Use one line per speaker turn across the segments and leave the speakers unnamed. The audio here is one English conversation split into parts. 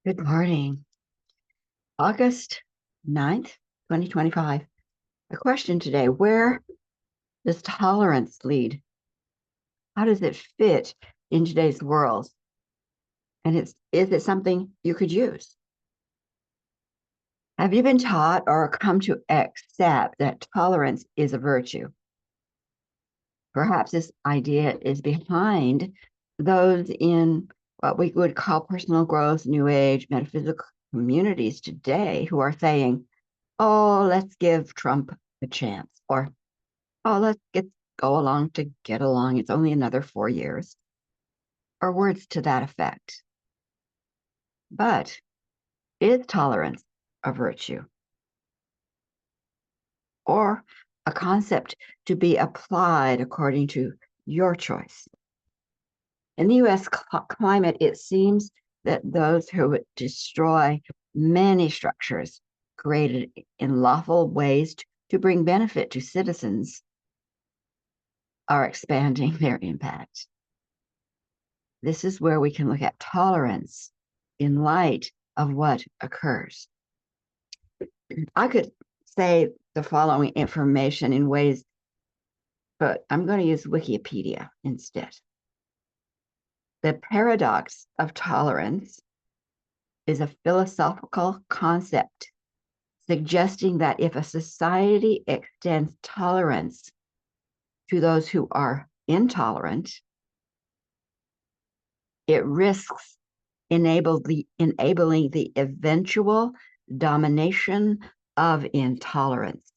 Good morning. August 9th, 2025. A question today: where does tolerance lead? How does it fit in today's world? And is it something you could use? Have you been taught or come to accept that tolerance is a virtue? Perhaps this idea is behind those in what we would call personal growth, new age, metaphysical communities today who are saying, oh, let's give Trump a chance, or oh, go along to get along. It's only another 4 years, or words to that effect. But is tolerance a virtue or a concept to be applied according to your choice? In the US climate, it seems that those who would destroy many structures created in lawful ways to bring benefit to citizens are expanding their impact. This is where we can look at tolerance in light of what occurs. I could say the following information in ways, but I'm going to use Wikipedia instead. The paradox of tolerance is a philosophical concept suggesting that if a society extends tolerance to those who are intolerant, it risks enabling the eventual domination of intolerance,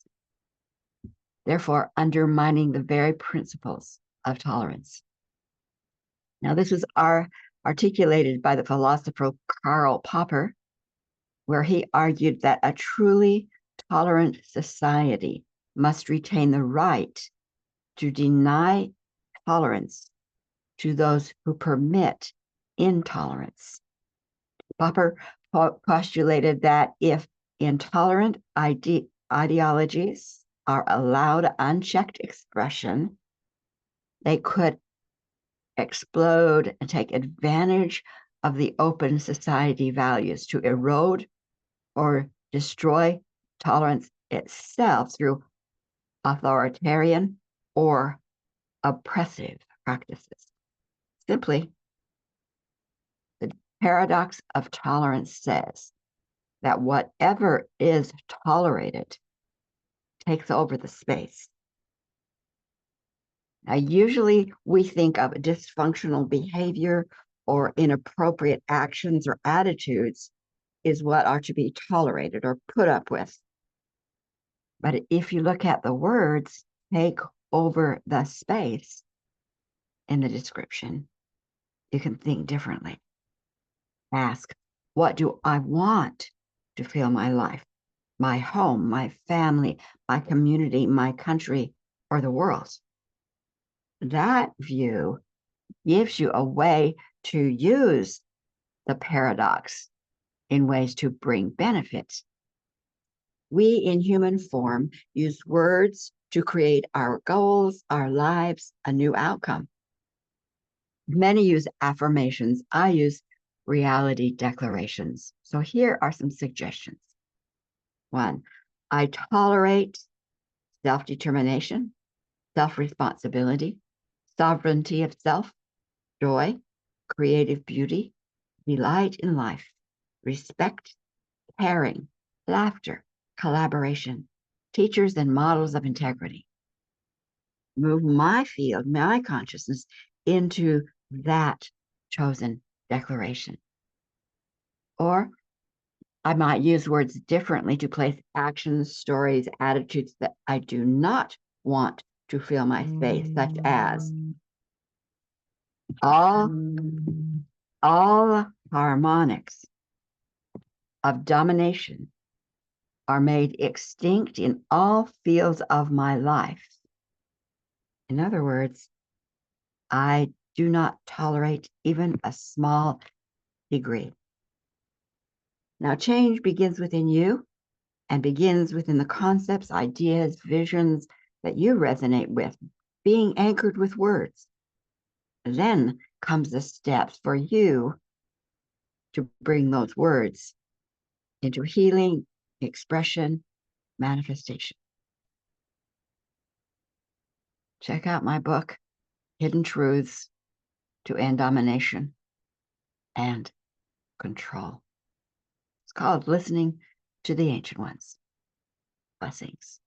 therefore undermining the very principles of tolerance. Now, this was articulated by the philosopher Karl Popper, where he argued that a truly tolerant society must retain the right to deny tolerance to those who permit intolerance. Popper postulated that if intolerant ideologies are allowed unchecked expression, they could explode and take advantage of the open society values to erode or destroy tolerance itself through authoritarian or oppressive practices. Simply, the paradox of tolerance says that whatever is tolerated takes over the space. Now, usually we think of dysfunctional behavior or inappropriate actions or attitudes is what are to be tolerated or put up with. But if you look at the words, take over the space in the description, you can think differently. Ask, what do I want to feel my life, my home, my family, my community, my country, or the world? That view gives you a way to use the paradox in ways to bring benefits. We in human form use words to create our goals, our lives, a new outcome. Many use affirmations. I use reality declarations. So here are some suggestions. 1, I tolerate self-determination, self-responsibility, sovereignty of self, joy, creative beauty, delight in life, respect, caring, laughter, collaboration, teachers and models of integrity. Move my field, my consciousness into that chosen declaration. Or I might use words differently to place actions, stories, attitudes that I do not want to fill my space, such as all harmonics of domination are made extinct in all fields of my life. In other words, I do not tolerate even a small degree. Now, change begins within you and begins within the concepts, ideas, visions that you resonate with, being anchored with words. Then comes the steps for you to bring those words into healing, expression, manifestation. Check out my book, Hidden Truths to End Domination and Control. It's called Listening to the Ancient Ones. Blessings.